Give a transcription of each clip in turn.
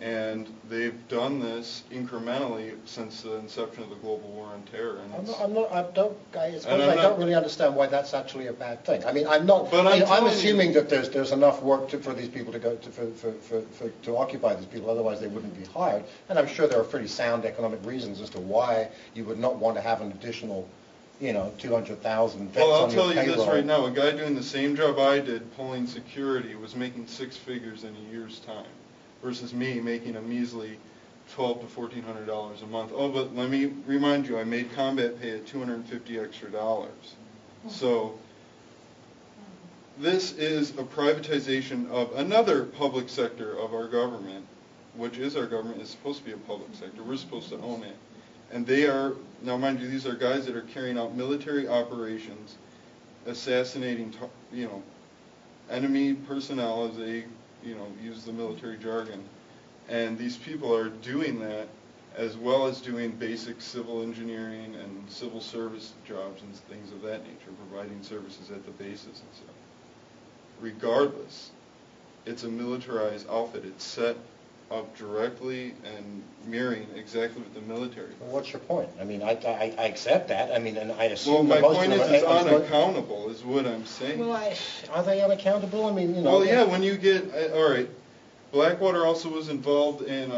And they've done this incrementally since the inception of the global war on terror. And I don't really understand why that's actually a bad thing. I mean, I'm assuming that there's enough work for these people to go to occupy these people, otherwise they wouldn't be hired. And I'm sure there are pretty sound economic reasons as to why you would not want to have an additional, 200,000 vets well, I'll on your tell you payroll. this right now. A guy doing the same job I did, pulling security, was making 6 figures in a year's time, versus me making a measly $1,200 to $1,400 a month. Oh, but let me remind you, I made combat pay at $250 extra. So this is a privatization of another public sector of our government, which is our government. Is supposed to be a public sector. We're supposed to own it. And they are, now mind you, these are guys that are carrying out military operations, assassinating, enemy personnel, as they, use the military jargon. And these people are doing that as well as doing basic civil engineering and civil service jobs and things of that nature, providing services at the bases and stuff. Regardless, it's a militarized outfit. It's set up directly and mirroring exactly what the military. Well, what's your point? I mean, I accept that. I mean, and I assume. Well, my point is it's unaccountable, is what I'm saying. Well, are they unaccountable? I mean, Well, yeah. When you get all right, Blackwater also was involved in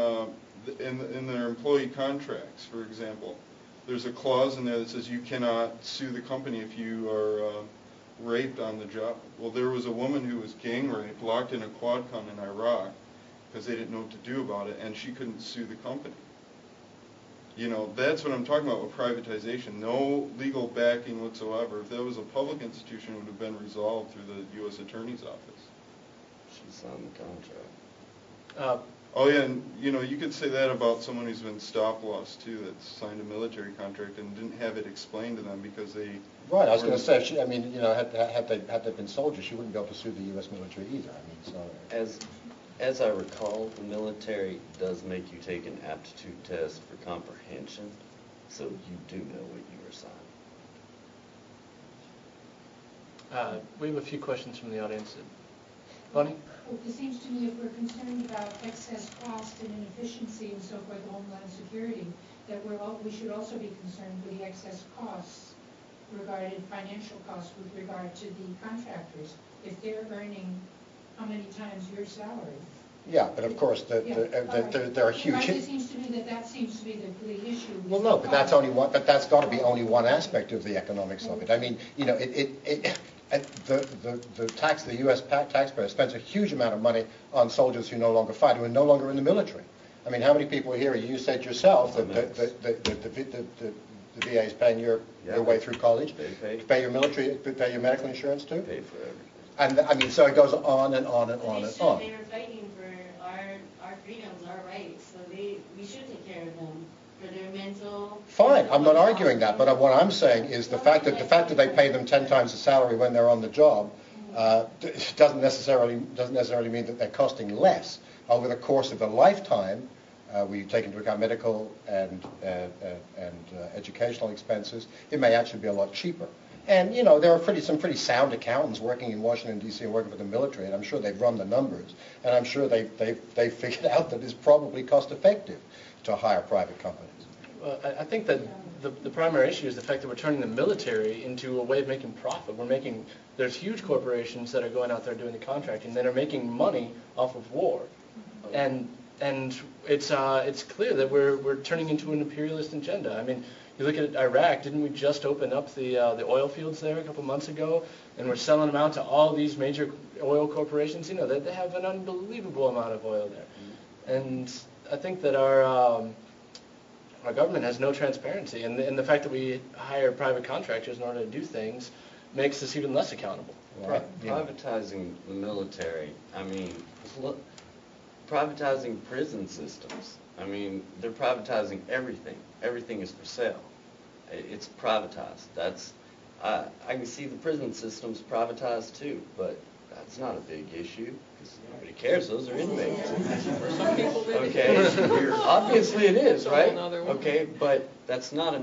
their employee contracts. For example, there's a clause in there that says you cannot sue the company if you are raped on the job. Well, there was a woman who was gang raped, locked in a quad con in Iraq, because they didn't know what to do about it, and she couldn't sue the company. That's what I'm talking about with privatization. No legal backing whatsoever. If that was a public institution, it would have been resolved through the U.S. Attorney's Office. She signed the contract. Oh yeah, and you could say that about someone who's been stop-loss too, that's signed a military contract and didn't have it explained to them because they. Right, I was going to say, had they been soldiers, she wouldn't be able to sue the U.S. military either. I mean, so. As I recall, the military does make you take an aptitude test for comprehension, so you do know what you are assigned. We have a few questions from the audience. Bonnie? Well, it seems to me if we're concerned about excess cost and inefficiency and so forth, Homeland Security, that we should also be concerned with the excess costs regarding financial costs with regard to the contractors. If they're earning how many times your salary? Yeah, but of course, there are huge. It seems to me that seems to be the issue. Well, no, but that's only one. But that's got to be only one aspect of the economics of it. I mean, the U.S. taxpayer spends a huge amount of money on soldiers who no longer fight, who are no longer in the military. I mean, how many people here? You said yourself that the VA is paying your way through college. They pay your military, pay your medical insurance too. Pay for everything. And I mean, so it goes on and on and on and on. They were fighting for our freedoms, our rights, so we should take care of them for their mental. Fine, I'm not arguing that, but what I'm saying is the fact that they pay them 10 times the salary when they're on the job doesn't necessarily mean that they're costing less over the course of a lifetime. We take into account medical and educational expenses. It may actually be a lot cheaper. And, there are some pretty sound accountants working in Washington, D.C. and working for the military, and I'm sure they've run the numbers, and I'm sure they've figured out that it's probably cost-effective to hire private companies. Well, I think that the primary issue is the fact that we're turning the military into a way of making profit. There's huge corporations that are going out there doing the contracting that are making money off of war. And it's clear that we're turning into an imperialist agenda. I mean, you look at Iraq, didn't we just open up the oil fields there a couple months ago? And we're selling them out to all these major oil corporations. They have an unbelievable amount of oil there. And I think that our government has no transparency. And the fact that we hire private contractors in order to do things makes us even less accountable. Right. Privatizing the military, privatizing prison systems. They're privatizing everything. Everything is for sale. It's privatized. I can see the prison systems privatized too, but that's not a big issue because nobody cares. Those are inmates. For some people, Okay, obviously it is, right? Okay, but that's not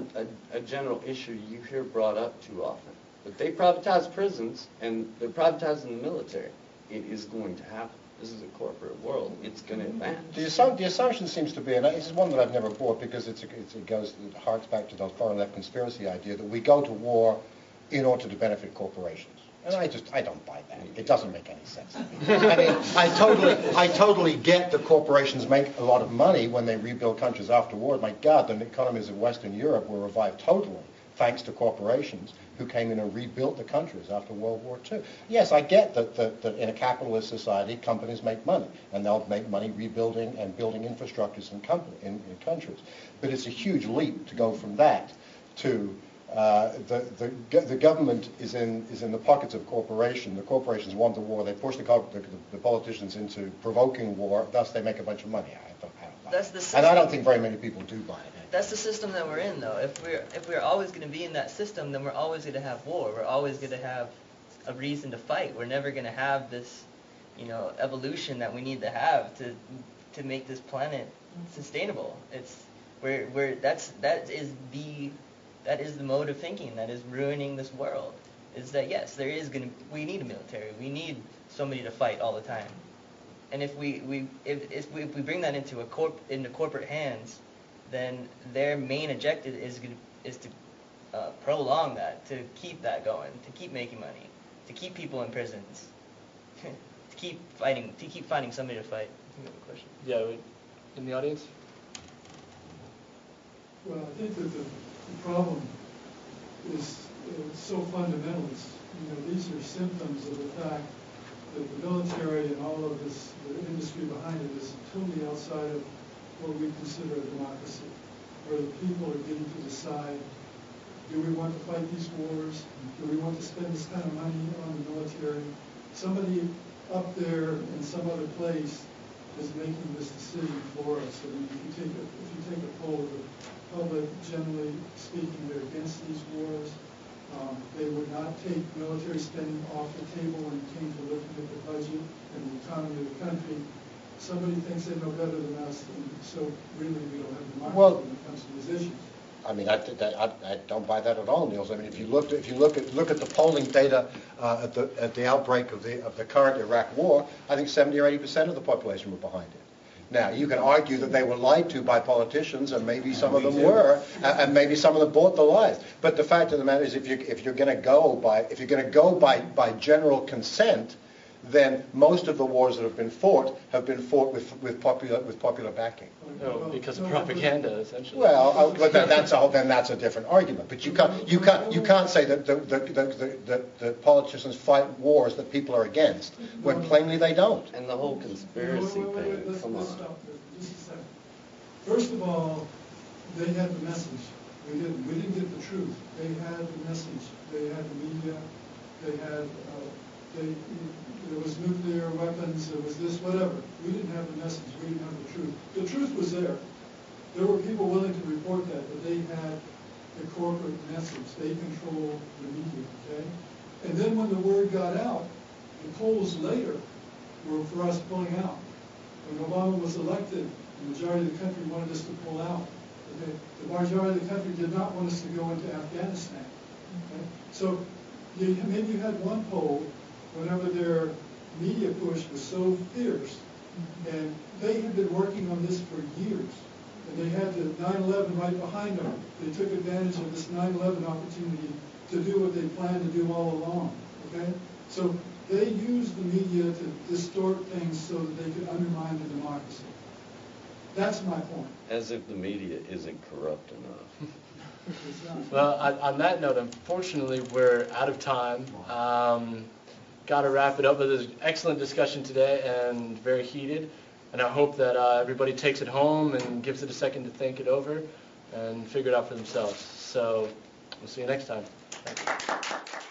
a general issue you hear brought up too often. But they privatize prisons, and they're privatizing the military. It is going to happen. This is a corporate world. It's going to advance. The assumption seems to be, and this is one that I've never bought because it harks back to the foreign left conspiracy idea that we go to war in order to benefit corporations. And I don't buy that. It doesn't make any sense. I mean, I totally get that corporations make a lot of money when they rebuild countries after war. My God, the economies of Western Europe were revived totally thanks to corporations who came in and rebuilt the countries after World War II. Yes, I get that in a capitalist society, companies make money, and they'll make money rebuilding and building infrastructures in countries. But it's a huge leap to go from that to the government is in the pockets of corporations. The corporations want the war. They push the politicians into provoking war. Thus, they make a bunch of money. I don't buy That's it. the system. And I don't think very many people do buy it. That's the system that we're in, though. If we're always going to be in that system, then we're always going to have war. We're always going to have a reason to fight. We're never going to have this, evolution that we need to have to make this planet sustainable. That is the mode of thinking that is ruining this world. Is that yes, we need a military. We need somebody to fight all the time. And if we bring that into corporate hands, then their main objective is to prolong that, to keep that going, to keep making money, to keep people in prisons, to keep finding somebody to fight. I think I have a question. Yeah, in the audience? Well, I think that the problem is so fundamentalist. These are symptoms of the fact that the military and all of this, the industry behind it, is totally outside of what we consider a democracy, where the people are getting to decide, do we want to fight these wars? Do we want to spend this kind of money on the military? Somebody up there in some other place is making this decision for us. I mean, if you take a poll of the public, generally speaking, they're against these wars. They would not take military spending off the table when it came to looking at the budget and the economy of the country. Somebody thinks they know better than us, and so really we don't have democracy when it comes to these issues. I mean, I don't buy that at all, Niels. I mean, if you look at the polling data at the outbreak of the current Iraq war, I think 70 or 80% of the population were behind it. Now, you can argue that they were lied to by politicians, and maybe some of them were, and maybe some of them bought the lies. But the fact of the matter is, if you're going to go by general consent, then most of the wars that have been fought with popular backing. No, because of propaganda, essentially. Well, but that's a different argument. But you can't say that the politicians fight wars that people are against when plainly they don't. And the whole conspiracy thing. Let's Come on. stop there for just a second. First of all, they had the message. We didn't get the truth. They had the message. They had the media. They had there was nuclear weapons, there was this, whatever. We didn't have the message, we didn't have the truth. The truth was there. There were people willing to report that, but they had the corporate message. They controlled the media, okay? And then when the word got out, the polls later were for us pulling out. When Obama was elected, the majority of the country wanted us to pull out. Okay? The majority of the country did not want us to go into Afghanistan. Okay? So maybe you had one poll whenever their media push was so fierce, and they had been working on this for years, and they had the 9/11 right behind them. They took advantage of this 9/11 opportunity to do what they planned to do all along, okay? So they used the media to distort things so that they could undermine the democracy. That's my point. As if the media isn't corrupt enough. Well, on that note, unfortunately, we're out of time. Got to wrap it up. It was an excellent discussion today and very heated. And I hope that everybody takes it home and gives it a second to think it over and figure it out for themselves. So we'll see you next time. Thanks.